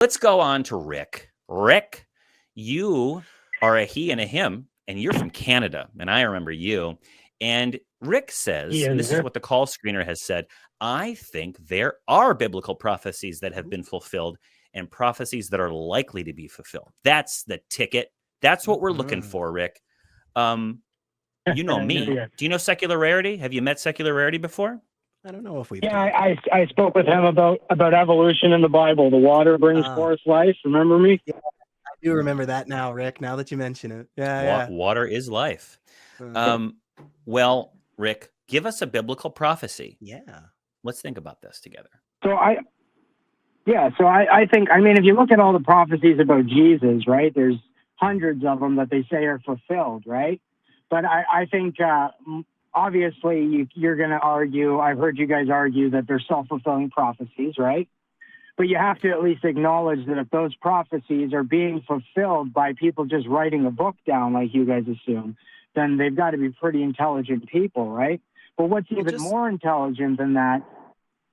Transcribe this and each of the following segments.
Let's go on to Rick. Rick, you are a he and a him, and you're from Canada, and I remember you. And Rick says, and this is what the call screener has said, I think there are biblical prophecies that have been fulfilled and prophecies that are likely to be fulfilled. That's the ticket. That's what we're looking for, Rick. You know me. Do you know Secular Rarity? Have you met Secular Rarity before? I don't know if we've. Yeah, I spoke with him about evolution in the Bible. The water brings forth life. Remember me? Yeah, I do remember that now, Rick. Now that you mention it, Water is life. Well, Rick, give us a biblical prophecy. Yeah, let's think about this together. So I think, I mean, if you look at all the prophecies about Jesus, right? There's hundreds of them that they say are fulfilled, right? But I think. Obviously, you're going to argue, I've heard you guys argue that they're self-fulfilling prophecies, right? But you have to at least acknowledge that if those prophecies are being fulfilled by people just writing a book down, like you guys assume, then they've got to be pretty intelligent people, right? But what's even more intelligent than that?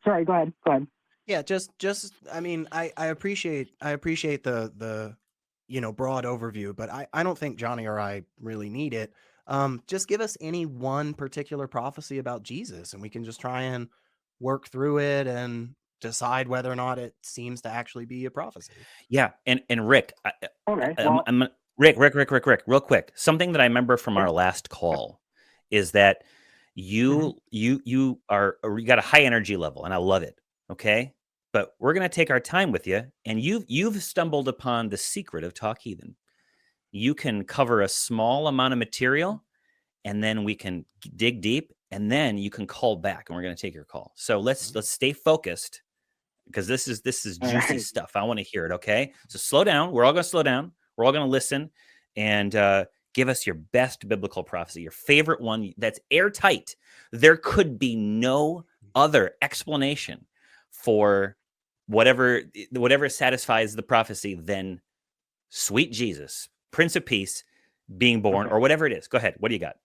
Sorry, go ahead. Yeah, just I mean, I appreciate the broad overview, but I don't think Johnny or I really need it. Just give us any one particular prophecy about Jesus, and we can just try and work through it and decide whether or not it seems to actually be a prophecy. Yeah, and Rick, Rick, real quick. Something that I remember from our last call is that you got a high energy level, and I love it. Okay, but we're gonna take our time with you, and you've stumbled upon the secret of Talk Heathen. You can cover a small amount of material, and then we can dig deep, and then you can call back, and we're going to take your call. So let's stay focused, because this is juicy stuff. I want to hear it. Okay, so slow down. We're all going to slow down. We're all going to listen, and give us your best biblical prophecy, your favorite one that's airtight. There could be no other explanation for whatever satisfies the prophecy than sweet Jesus, Prince of Peace, being born, or whatever it is. Go ahead. What do you got?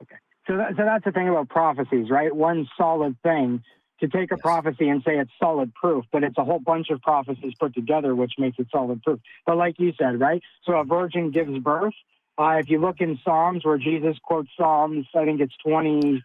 Okay. So that's the thing about prophecies, right? One solid thing to take a prophecy and say it's solid proof, but it's a whole bunch of prophecies put together, which makes it solid proof. But like you said, right? So a virgin gives birth. If you look in Psalms where Jesus quotes Psalms, I think it's 23,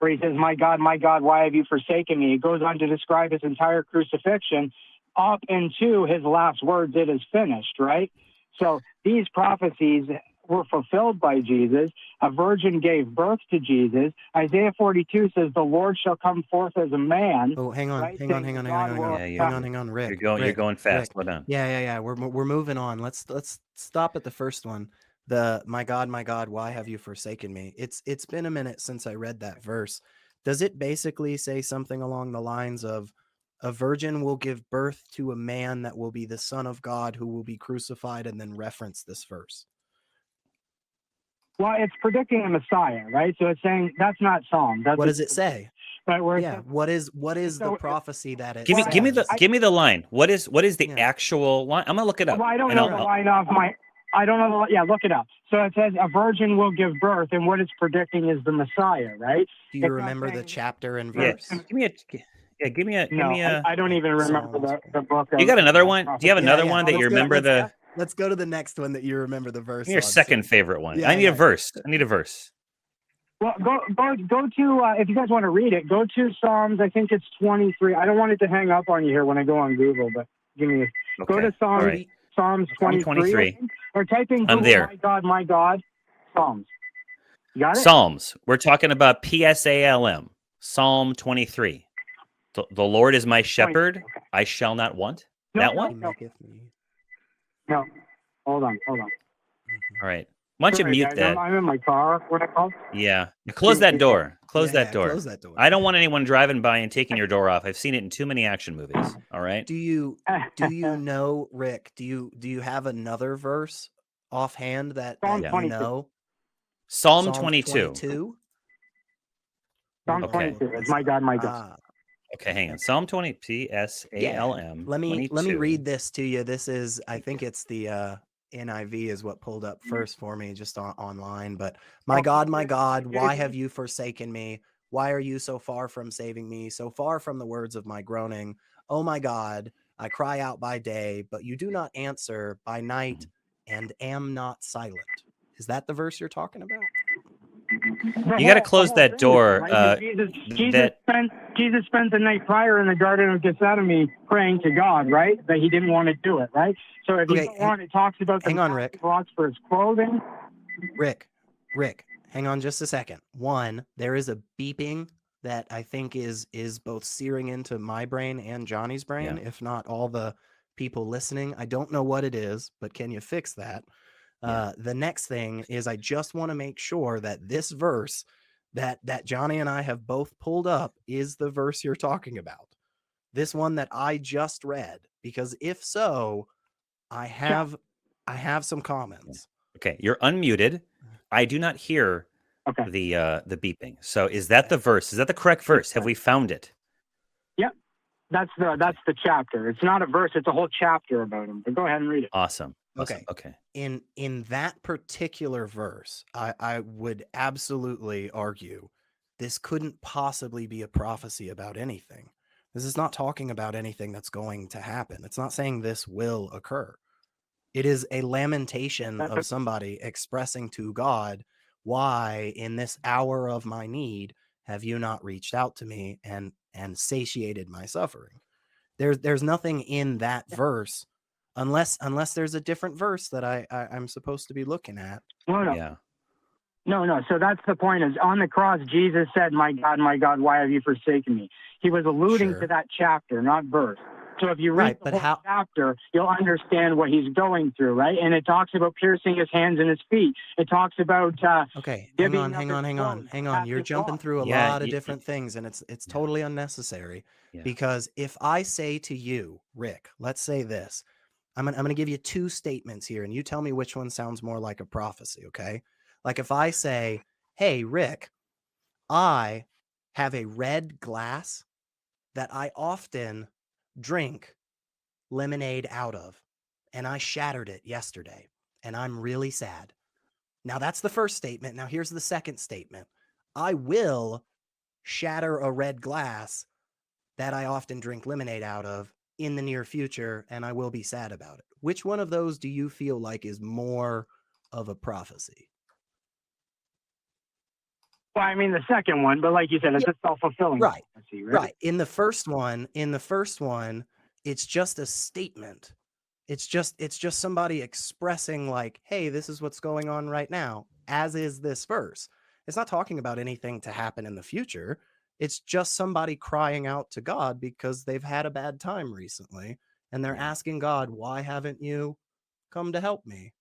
where he says, my God, why have you forsaken me? It goes on to describe his entire crucifixion up into his last words, it is finished, right? So these prophecies were fulfilled by Jesus. A virgin gave birth to Jesus. Isaiah 42 says, the Lord shall come forth as a man. Oh, hang on, right? hang on, Rick. You're going fast. Slow down. Yeah. We're moving on. Let's stop at the first one. My God, why have you forsaken me? It's been a minute since I read that verse. Does it basically say something along the lines of, a virgin will give birth to a man that will be the Son of God who will be crucified, and then reference this verse? Well, it's predicting a Messiah, right? So it's saying that's not Psalm. What does it say? But what is the prophecy that it give me the line. What is the actual line? I'm gonna look it up. Well, I don't know the line off my. I don't know. Yeah, look it up. So it says a virgin will give birth, and what it's predicting is the Messiah, right? Do you remember the chapter and verse? Give me a. I don't even remember the book. You got another one? Do you have another one that you remember the? Let's go to the next one that you remember the verse. Your second favorite one. I need a verse. Well, go to if you guys want to read it, go to Psalms. I think it's 23. I don't want it to hang up on you here when I go on Google, but go to Psalms 23. Or type in Google, I'm there. My God, Psalms. You got it? Psalms. We're talking about PSALM. Psalm 23. The Lord is my shepherd; I shall not want. That one? No. Hold on. All right. Why don't you mute that? I'm in my car. What I call? Yeah. Close that door. Close that door. Close that door. I don't want anyone driving by and taking your door off. I've seen it in too many action movies. All right. Do you know, Rick? Do you have another verse offhand that you know? Psalm 22. Psalm 22. It's my God. Okay, hang on. Psalm 20, PSALM. Let me read this to you. This is, I think it's the NIV is what pulled up first for me just online. But my God, why have you forsaken me? Why are you so far from saving me? So far from the words of my groaning. "Oh my God, I cry out by day, but you do not answer by night, Mm-hmm. and am not silent." Is that the verse you're talking about? You got to close that thing, door. right? Jesus spent the night prior in the Garden of Gethsemane praying to God, right? That he didn't want to do it, right? So if you Okay, go on, it talks about the hang on, Rick. blocks for his clothing. Rick, hang on just a second. One, there is a beeping that I think is both searing into my brain and Johnny's brain, if not all the people listening. I don't know what it is, but can you fix that? The next thing is I just want to make sure that this verse that Johnny and I have both pulled up is the verse you're talking about. This one that I just read, because if so, I have some comments. Okay, you're unmuted. I do not hear the beeping. So is that the verse? Is that the correct verse? Have we found it? Yep. That's the chapter. It's not a verse, it's a whole chapter about him. But go ahead and read it. Awesome. Okay. In that particular verse, I would absolutely argue this couldn't possibly be a prophecy about anything. This is not talking about anything that's going to happen. It's not saying this will occur. It is a lamentation of somebody expressing to God, why in this hour of my need have you not reached out to me and satiated my suffering? There's nothing in that verse, unless there's a different verse that I'm supposed to be looking at. No. So that's the point. Is on the cross, Jesus said, my God, why have you forsaken me?" He was alluding to that chapter, not verse. So if you read the whole chapter, you'll understand what he's going through, right? And it talks about piercing his hands and his feet. It talks about hang on. You're jumping through a lot of different things, and it's totally unnecessary. Because if I say to you, Rick, let's say this, I'm gonna give you two statements here, and you tell me which one sounds more like a prophecy, okay? Like if I say, "Hey, Rick, I have a red glass that I often drink lemonade out of, and I shattered it yesterday, and I'm really sad." Now that's the first statement. Now here's the second statement. I will shatter a red glass that I often drink lemonade out of in the near future, and I will be sad about it. Which one of those do you feel like is more of a prophecy? Well, I mean the second one, but like you said, it's a self-fulfilling prophecy, right? In the first one, it's just a statement. It's just somebody expressing like, "Hey, this is what's going on right now," as is this verse. It's not talking about anything to happen in the future. It's just somebody crying out to God because they've had a bad time recently, and they're asking God, "Why haven't you come to help me?"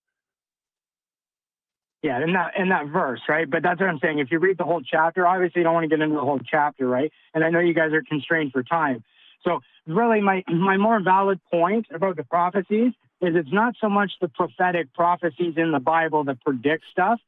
Yeah, in that verse, right? But that's what I'm saying. If you read the whole chapter, obviously you don't want to get into the whole chapter, right? And I know you guys are constrained for time. So really my more valid point about the prophecies is it's not so much the prophetic prophecies in the Bible that predict stuff,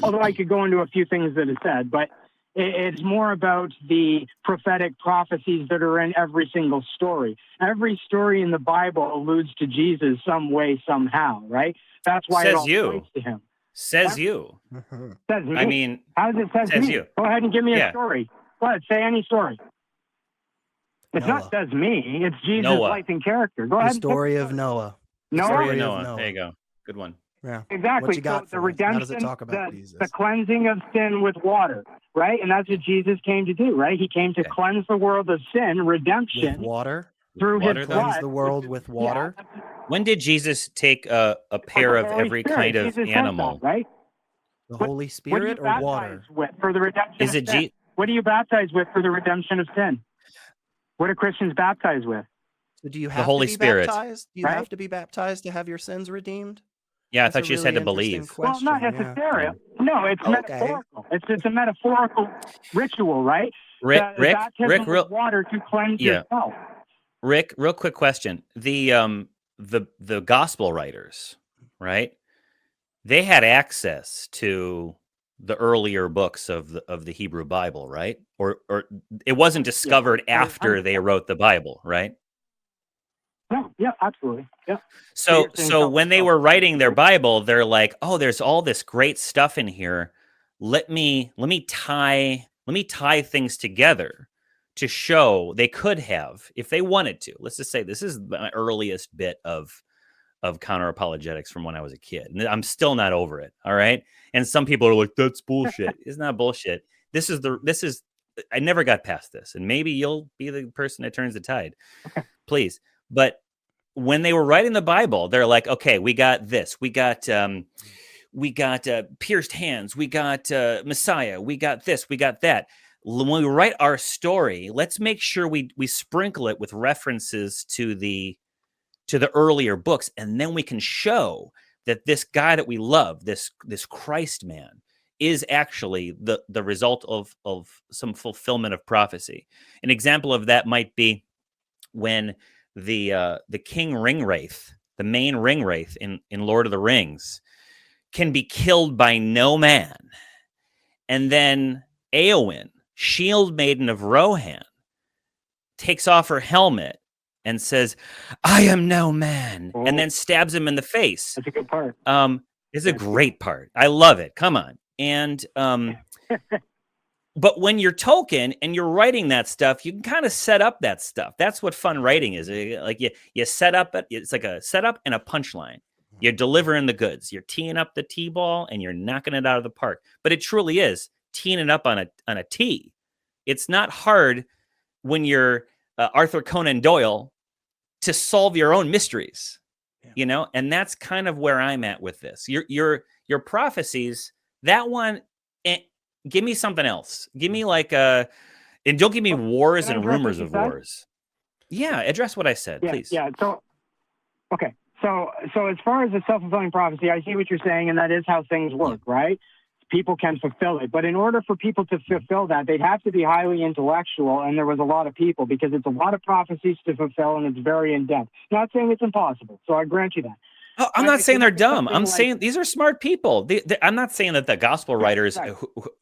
although I could go into a few things that it said, but it's more about the prophetic prophecies that are in every single story. Every story in the Bible alludes to Jesus some way, somehow, right? That's why it all points to him. Says you. Says me. I mean, how does it says me? You. Go ahead and give me a story. Go ahead, say any story. It's Noah. not says me. It's Jesus' Noah. life and character. Go ahead. The story of Noah. Story of Noah. There you go. Good one. Yeah. Exactly. What you got so the redemption, how does it talk about Jesus? The cleansing of sin with water, right? And that's what Jesus came to do, right? He came to cleanse the world of sin, redemption. With water? Through his blood. Cleanse the world with water? Yeah. When did Jesus take a pair of every kind of Jesus animal? That, right? The Holy Spirit or water? With for the redemption Is it of sin? What do you baptize with for the redemption of sin? What are Christians baptized with? So do you have the Holy to be Spirit. Baptized? Do you have to be baptized to have your sins redeemed? Yeah, I thought you just had to believe. Well, not necessarily. Yeah. No, it's metaphorical. It's a metaphorical ritual, right? Rick, with water to cleanse yourself. Rick, real quick question. The gospel writers, right? They had access to the earlier books of the Hebrew Bible, right? Or it wasn't discovered after they wrote the Bible, right? No, yeah, absolutely. Yeah. So when they were writing their Bible, they're like, "Oh, there's all this great stuff in here. Let me tie things together to show they could have, if they wanted to. Let's just say this is my earliest bit of counter apologetics from when I was a kid. And I'm still not over it. All right. And some people are like, that's bullshit. It's not bullshit. This is, I never got past this. And maybe you'll be the person that turns the tide. Please. But when they were writing the Bible, they're like, okay, we got this. We got pierced hands. We got Messiah. We got this. We got that. When we write our story, let's make sure we sprinkle it with references to the earlier books, and then we can show that this guy that we love, this Christ man, is actually the result of some fulfillment of prophecy. An example of that might be when the King Ringwraith, the main Ringwraith in Lord of the Rings, can be killed by no man, and then Éowyn, Shield Maiden of Rohan, takes off her helmet and says, "I am no man," and then stabs him in the face. That's a good part. It's a great part. I love it. Come on. And but when you're Tolkien and you're writing that stuff, you can kind of set up that stuff. That's what fun writing is. Like you set up it. It's like a setup and a punchline. You're delivering the goods. You're teeing up the T-ball and you're knocking it out of the park. But it truly is teeing it up on a tee. It's not hard when you're Arthur Conan Doyle to solve your own mysteries, and that's kind of where I'm at with this. Your prophecies, that one, give me something else. Give me and don't give me wars and rumors of wars. Yeah, address what I said, please. Yeah. So, okay. So as far as the self-fulfilling prophecy, I see what you're saying, and that is how things work, right? People can fulfill it. But in order for people to fulfill that, they'd have to be highly intellectual, and there was a lot of people, because it's a lot of prophecies to fulfill, and it's very in-depth. Not saying it's impossible, so I grant you that. Oh, I'm not saying they're dumb. I'm saying these are smart people. I'm not saying that the gospel writers,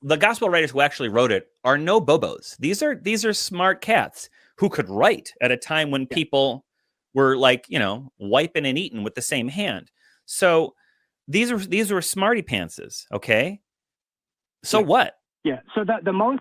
the gospel writers who actually wrote it, are no bobos. These are smart cats who could write at a time when people were wiping and eating with the same hand. So these were smarty pantses. Okay. So what? Yeah. So the most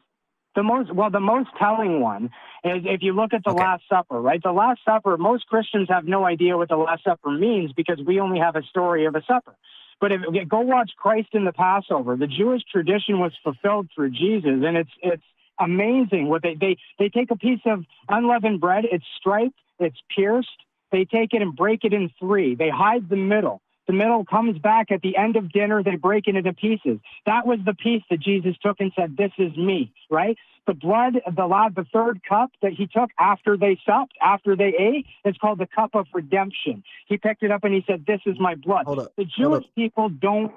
telling one is if you look at the Last Supper, right? The Last Supper, most Christians have no idea what the Last Supper means because we only have a story of a supper. But go watch Christ in the Passover. The Jewish tradition was fulfilled through Jesus, and it's amazing what they take a piece of unleavened bread, it's striped, it's pierced, they take it and break it in three. They hide the middle. The middle comes back at the end of dinner. They break it into pieces. That was the piece that Jesus took and said, "This is me," right? The blood, the third cup that he took after they supped, after they ate, it's called the cup of redemption. He picked it up and he said, "This is my blood." The Jewish people don't.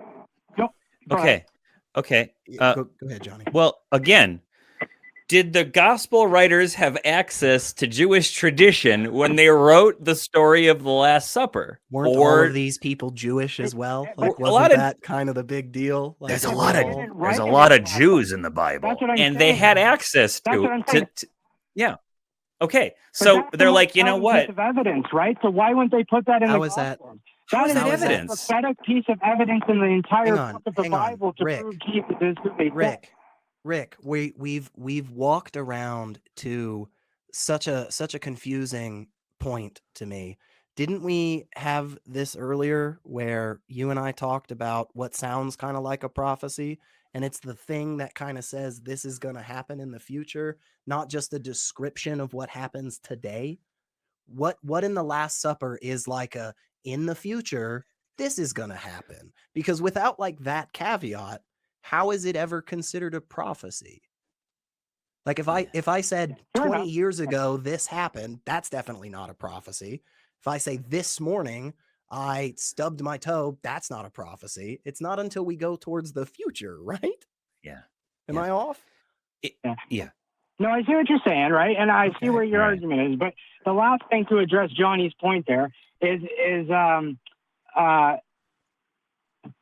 Okay. Go ahead, Johnny. Well, again, did the gospel writers have access to Jewish tradition when they wrote the story of the Last Supper? Weren't all of these people Jewish as well? Like, wasn't that kind of the big deal? Like, there's a lot of Jews in the Bible, and they had access to yeah. Okay, so they're like, you know what? Piece of evidence, right? So why wouldn't they put that in the Gospel? How is that evidence? A pathetic piece of evidence in the entire book of the Bible to prove Jesus is who they think. Rick, we've walked around to such a confusing point to me. Didn't we have this earlier where you and I talked about what sounds kind of like a prophecy, and it's the thing that kind of says this is going to happen in the future, not just a description of what happens today? What in the Last Supper is like a in the future this is going to happen? Because without like that caveat, how is it ever considered a prophecy? Like if I said 20 years ago this happened, that's definitely not a prophecy. If I say this morning I stubbed my toe, that's not a prophecy. It's not until we go towards the future, right? Yeah. Am I off? Yeah. No, I see what you're saying, right? And I see where your argument is. But the last thing to address Johnny's point there is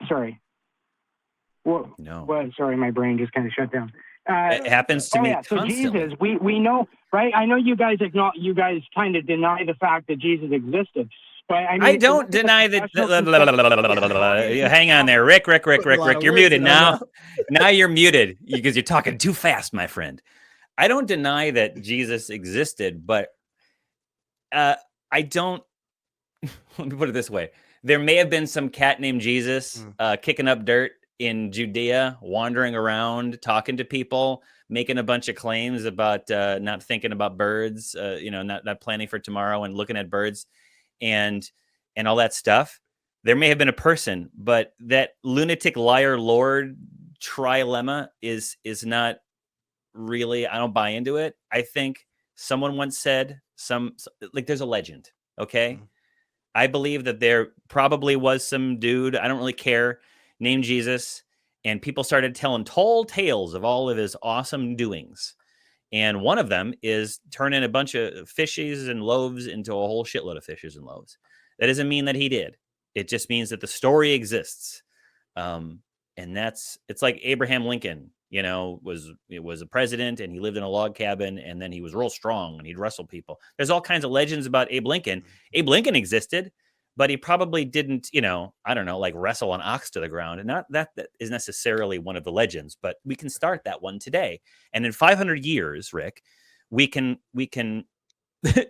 sorry. Sorry, my brain just kind of shut down. It happens to me constantly. So Jesus, we know, right? I know you guys kind of deny the fact that Jesus existed, but I mean, I don't deny that. Hang on there, Rick. You're muted now. Now you're muted because you're talking too fast, my friend. I don't deny that Jesus existed, but I don't. Let me put it this way: there may have been some cat named Jesus kicking up dirt in Judea, wandering around, talking to people, making a bunch of claims about not thinking about birds, not planning for tomorrow and looking at birds, and all that stuff. There may have been a person, but that lunatic liar Lord trilemma is not really. I don't buy into it. I think someone once said there's a legend. Okay. I believe that there probably was some dude, I don't really care, named Jesus, and people started telling tall tales of all of his awesome doings. And one of them is turning a bunch of fishes and loaves into a whole shitload of fishes and loaves. That doesn't mean that he did. It just means that the story exists. And it's like Abraham Lincoln, was a president, and he lived in a log cabin, and then he was real strong and he'd wrestle people. There's all kinds of legends about Abe Lincoln. Abe Lincoln existed, but he probably didn't, I don't know, like wrestle an ox to the ground. And not that is necessarily one of the legends, but we can start that one today. And in 500 years, Rick, we can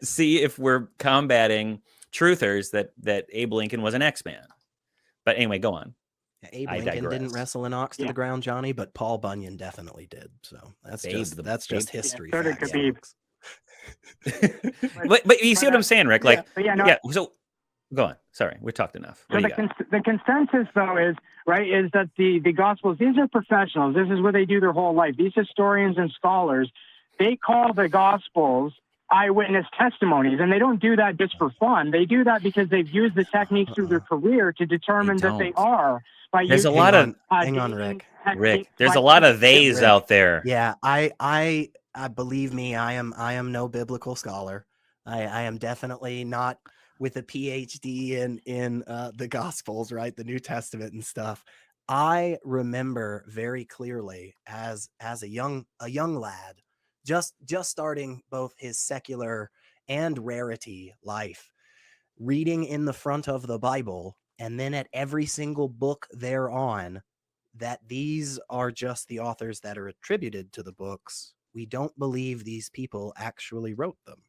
see if we're combating truthers that Abe Lincoln was an X-Man. But anyway, go on. Abe Lincoln didn't wrestle an ox to the ground, Johnny, but Paul Bunyan definitely did. So that's just history facts. But you see what I'm saying, Rick? So go on. Sorry, we talked enough. So the consensus, though, is that the Gospels, these are professionals. This is what they do their whole life. These historians and scholars, they call the Gospels eyewitness testimonies, and they don't do that just for fun. They do that because they've used the techniques through their career to determine that they are. There's a lot of hang on, Rick. There's a lot of theys out there. Yeah, I believe me, I am no biblical scholar. I am definitely not with a PhD in the Gospels, right, the New Testament and stuff. I remember very clearly as a young lad, just starting both his secular and rarity life, reading in the front of the Bible, and then at every single book thereon, that these are just the authors that are attributed to the books. We don't believe these people actually wrote them.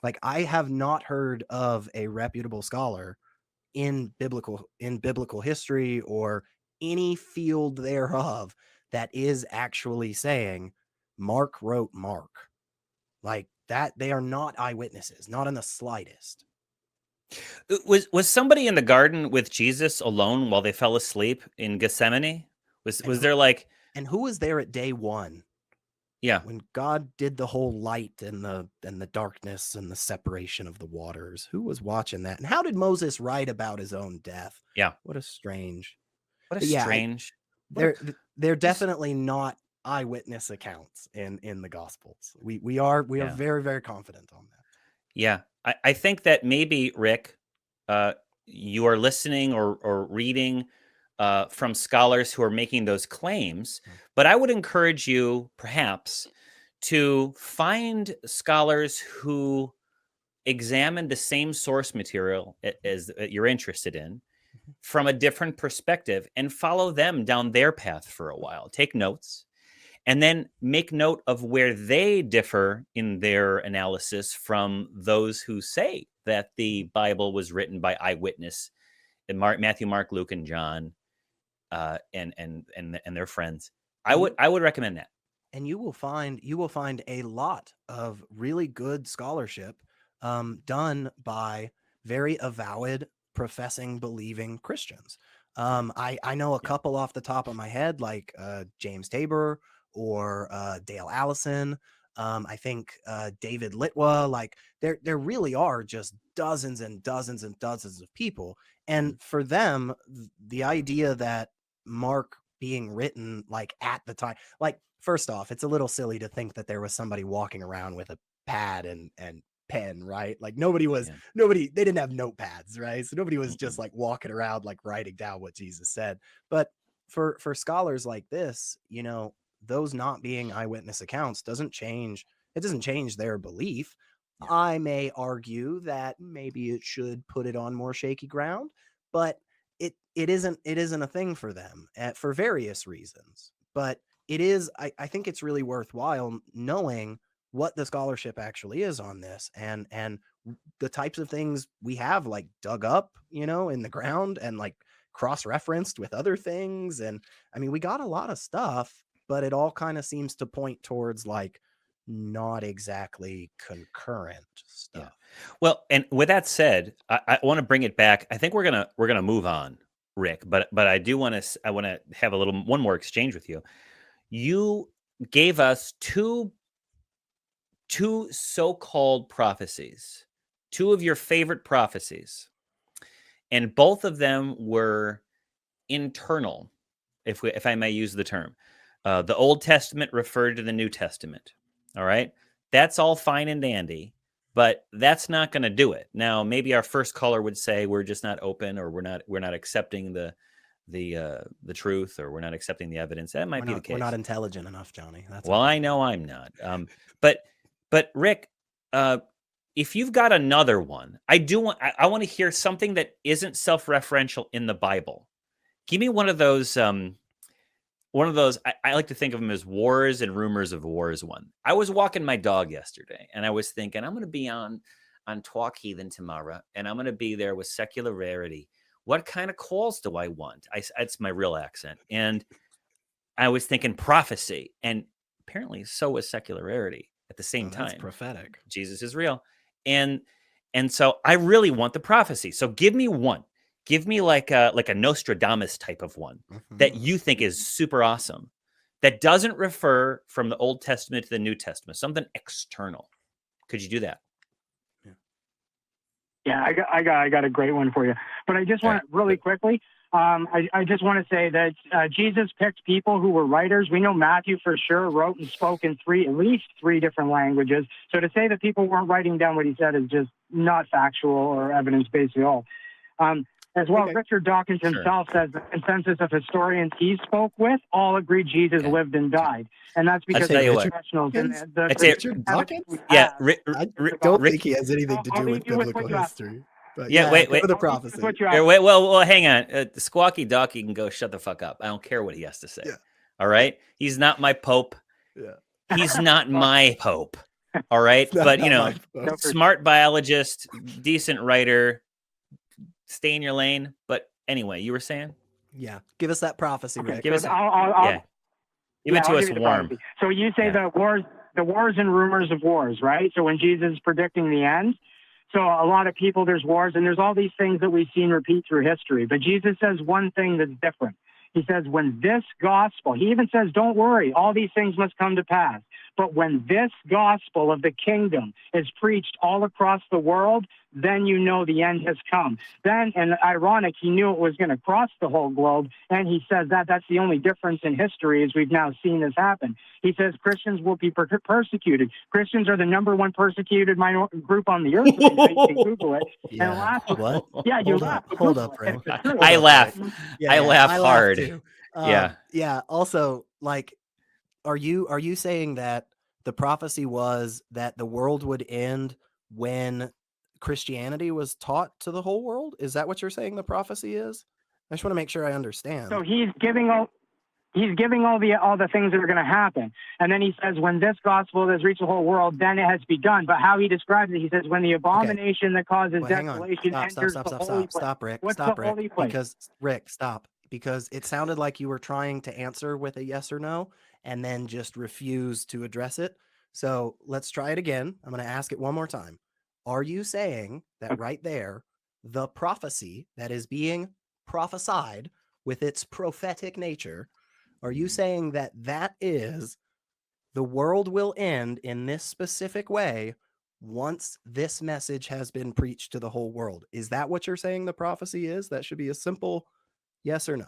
Like, I have not heard of a reputable scholar in biblical history or any field thereof that is actually saying Mark wrote Mark. Like that, they are not eyewitnesses, not in the slightest. Was somebody in the garden with Jesus alone while they fell asleep in Gethsemane? Was there like... And who was there at day one? Yeah. When God did the whole light and the darkness and the separation of the waters, who was watching that? And how did Moses write about his own death? Yeah. What a strange. They're definitely not eyewitness accounts in the Gospels. We are very, very confident on that. Yeah. I think that maybe, Rick, you are listening or reading from scholars who are making those claims, but I would encourage you perhaps to find scholars who examine the same source material as you're interested in from a different perspective and follow them down their path for a while. Take notes and then make note of where they differ in their analysis from those who say that the Bible was written by eyewitness, Matthew, Mark, Luke, and John. And their friends. I would recommend that. And you will find a lot of really good scholarship done by very avowed, professing, believing Christians. I know a couple off the top of my head, like James Tabor or Dale Allison. I think David Litwa. Like there really are just dozens and dozens and dozens of people. And for them, the idea that Mark being written like at the time, like, first off, it's a little silly to think that there was somebody walking around with a pad and pen, right? Like nobody, they didn't have notepads, right? So nobody was just like walking around like writing down what Jesus said. But for scholars like this, those not being eyewitness accounts doesn't change their belief. Yeah. I may argue that maybe it should put it on more shaky ground, but it isn't a thing for them for various reasons. But it is, I think it's really worthwhile knowing what the scholarship actually is on this, and the types of things we have like dug up, you know, in the ground and like cross-referenced with other things. And I mean, we got a lot of stuff, but it all kind of seems to point towards like not exactly concurrent stuff. Yeah. Well, and with that said, I want to bring it back. I think we're gonna move on, Rick. But I do want to have one more exchange with you. You gave us two so-called prophecies, two of your favorite prophecies, and both of them were internal, if I may use the term. The Old Testament referred to the New Testament. All right, that's all fine and dandy, but that's not going to do it. Now, maybe our first caller would say we're just not open, or we're not accepting the truth, or we're not accepting the evidence. That might be the case. We're not intelligent enough, Johnny. That's well, I know I'm not. But Rick, if you've got another one, I want to hear something that isn't self-referential in the Bible. Give me one of those. I like to think of them as wars and rumors of wars. One. I was walking my dog yesterday, and I was thinking I'm going to be on Talk Heathen tomorrow, and I'm going to be there with Secularity. What kind of calls do I want? It's my real accent, and I was thinking prophecy, and apparently so was Secularity at the same time. That's prophetic. Jesus is real, and so I really want the prophecy. So give me one. Give me like a Nostradamus type of one that you think is super awesome, that doesn't refer from the Old Testament to the New Testament, something external. Could you do that? Yeah, I got a great one for you. But I just want really quickly, I just want to say that Jesus picked people who were writers. We know Matthew for sure wrote and spoke in at least three different languages. So to say that people weren't writing down what he said is just not factual or evidence-based at all. As well, Richard Dawkins himself says the consensus of historians he spoke with all agreed Jesus lived and died. And that's because the professionals in the Richard Dawkins? Yeah. I don't think he has anything to do with biblical history. But wait. Go to the prophecy. Well, hang on. Squawky Docky can go shut the fuck up. I don't care what he has to say. Yeah. All right? He's not my pope. Yeah. He's not my pope. All right? But, smart biologist, decent writer, stay in your lane. But anyway, you were saying? Yeah. Give us that prophecy, Rick. Give it to us warm. So you say the wars and rumors of wars, right? So when Jesus is predicting the end, so a lot of people, there's wars, and there's all these things that we've seen repeat through history. But Jesus says one thing that's different. He says, when this gospel, he even says, don't worry, all these things must come to pass. But when this gospel of the kingdom is preached all across the world, then you know the end has come. Then, and ironic, he knew it was going to cross the whole globe, and he says that's the only difference in history as we've now seen this happen. He says Christians will be persecuted. Christians are the number one persecuted group on the earth. You can Google it. Yeah. And last, what? Yeah, you laugh. Hold up, Rick. I laugh. I laugh hard. Too. Yeah. Also, like, are you saying that the prophecy was that the world would end when Christianity was taught to the whole world? Is that what you're saying the prophecy is? I just want to make sure I understand. So he's giving all the things that are going to happen. And then he says, when this gospel has reached the whole world, then it has begun. But how he describes it, he says, when the abomination that causes desolation enters the holy place. Stop, Rick. What's stop, the Rick. holy place? Because, Rick, stop. Because it sounded like you were trying to answer with a yes or no and then just refuse to address it. So let's try it again. I'm going to ask it one more time. Are you saying that right there, the prophecy that is being prophesied with its prophetic nature, are you saying that that is the world will end in this specific way once this message has been preached to the whole world? Is that what you're saying the prophecy is? That should be a simple yes or no.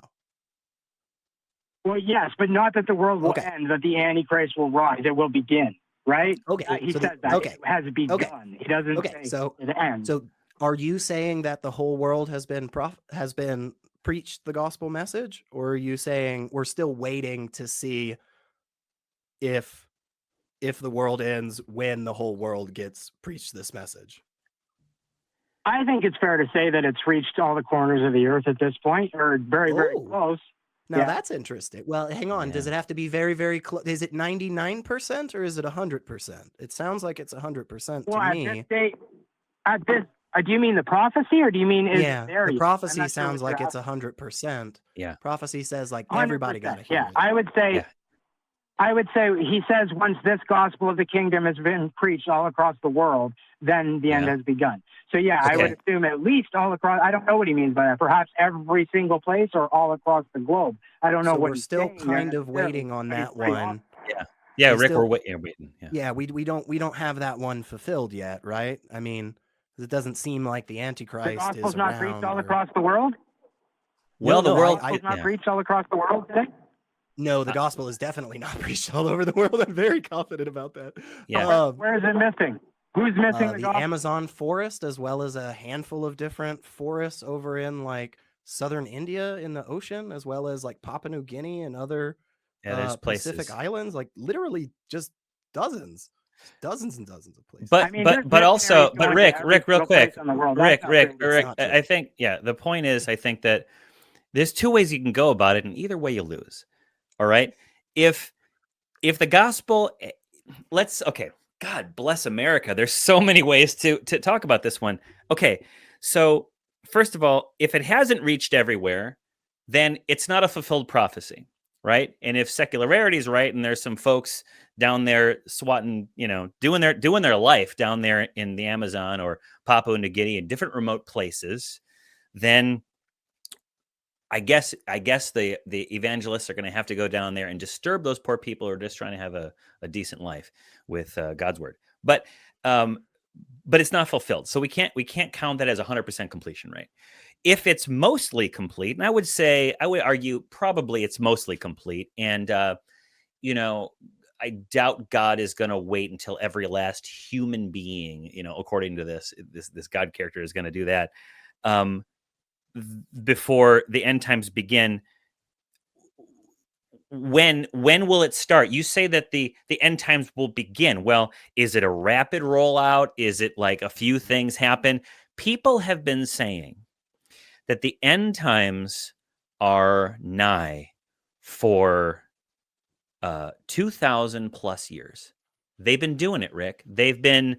Well, yes, but not that the world will end, that the Antichrist will rise. It will begin, right? Okay. He says that. It has begun. Okay. He doesn't say the end. So are you saying that the whole world has been preached the gospel message? Or are you saying we're still waiting to see if the world ends when the whole world gets preached this message? I think it's fair to say that it's reached all the corners of the earth at this point, or very, very close. Now Yeah. that's interesting. Well, hang on. Does Yeah. it have to be very, very close? Is it 99% or is it 100%? It sounds like it's 100% Well, to at me. this state, do you mean the prophecy, or do you mean is Yeah, it there the yet? I'm prophecy not sure sounds what like you're it's 100%. Yeah. Prophecy says like 100%. everybody got to hear Yeah, it. I would say. Yeah. I would say he says once this gospel of the kingdom has been preached all across the world, then the end Yeah. has begun. So yeah, I would Okay. assume at least all across. I don't know what he means by that. Perhaps every single place or all across the globe. I don't know So what we're he's still saying there kind of necessarily, waiting on but it's that pretty one. Yeah, We Rick, still- we're waiting. Yeah. Yeah, we don't have that one fulfilled yet, right? I mean, it doesn't seem like the The Antichrist gospel's is not preached around. all or- across the world. Well, the no, world. It's not yeah. preached all across the world today. No, the gospel is definitely not preached all over the world. I'm very confident about that. Yeah. Where is it missing? Who's missing the The gospel? Amazon forest, as well as a handful of different forests over in like southern India in the ocean, as well as like Papua New Guinea and other Yeah, there's Pacific places. islands, like literally just dozens and dozens of places. But I mean, but there's but also missionaries but going to Rick, every real single quick, place in the world. That's Rick, not Rick, true. Rick. not true. I think the point is, I think that there's two ways you can go about it, and either way you lose. All right, if the gospel, okay, God bless America. There's so many ways to talk about this one. Okay, so first of all, if it hasn't reached everywhere, then it's not a fulfilled prophecy, right? And if secularity is right, and there's some folks down there swatting, doing their life down there in the Amazon or Papua New Guinea and different remote places, then I guess the evangelists are going to have to go down there and disturb those poor people who are just trying to have a decent life with God's word. But it's not fulfilled, so we can't count that as 100% completion rate. If it's mostly complete, and I would argue probably it's mostly complete, and I doubt God is going to wait until every last human being, according to this God character, is going to do that. Before the end times begin, when will it start? You say that the end times will begin. Well, is it a rapid rollout? Is it like a few things happen? People have been saying that the end times are nigh for 2,000 plus years. They've been doing it, Rick. They've been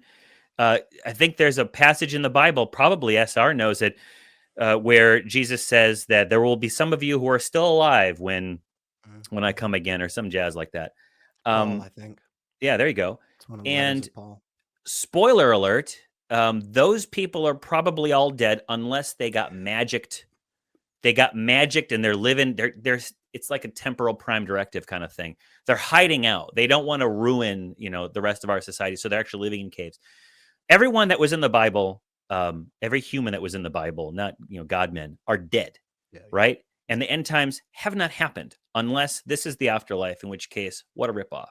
I think there's a passage in the Bible, probably SR knows it, where Jesus says that there will be some of you who are still alive when I come again, or some jazz like that. Paul, I think. Yeah, there you go. It's one of the letters And of Paul. spoiler alert, those people are probably all dead unless they got magicked. They got magicked and they're living. It's like a temporal prime directive kind of thing. They're hiding out. They don't want to ruin, the rest of our society. So they're actually living in caves. Everyone that was in the Bible, every human that was in the Bible, not God men, are dead, right? And the end times have not happened unless this is the afterlife, in which case, what a ripoff.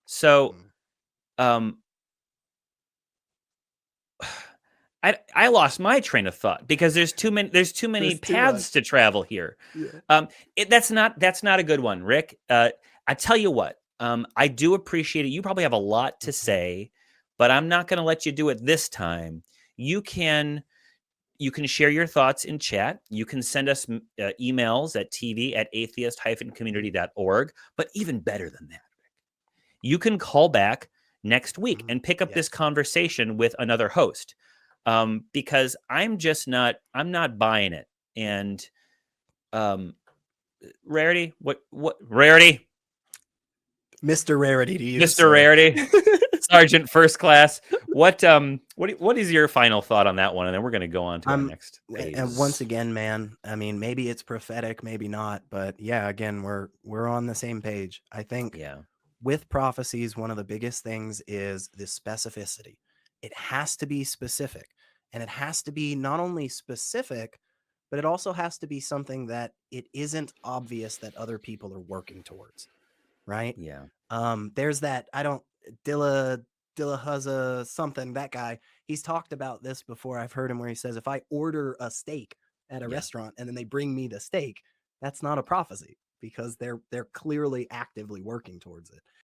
So, I lost my train of thought because there's too many paths to travel here. Yeah. That's not a good one, Rick. I tell you what, I do appreciate it. You probably have a lot to say, but I'm not going to let you do it this time. You can share your thoughts in chat. You can send us emails at tv@atheist-community.org. But even better than that, Rick, you can call back next week and pick up this conversation with another host. Because I'm not buying it. And Rarity, what Rarity? Mr. Rarity to you. Mr. Rarity, Sergeant First Class. What is your final thought on that one? And then we're going to go on to our next phase. And once again, man, I mean, maybe it's prophetic, maybe not, but yeah, again, we're on the same page. I think with prophecies, one of the biggest things is the specificity. It has to be specific, and it has to be not only specific, but it also has to be something that it isn't obvious that other people are working towards. Right? Yeah. There's that, Dillahuzza something, that guy, he's talked about this before. I've heard him where he says, if I order a steak at a restaurant and then they bring me the steak, that's not a prophecy because they're clearly actively working towards it.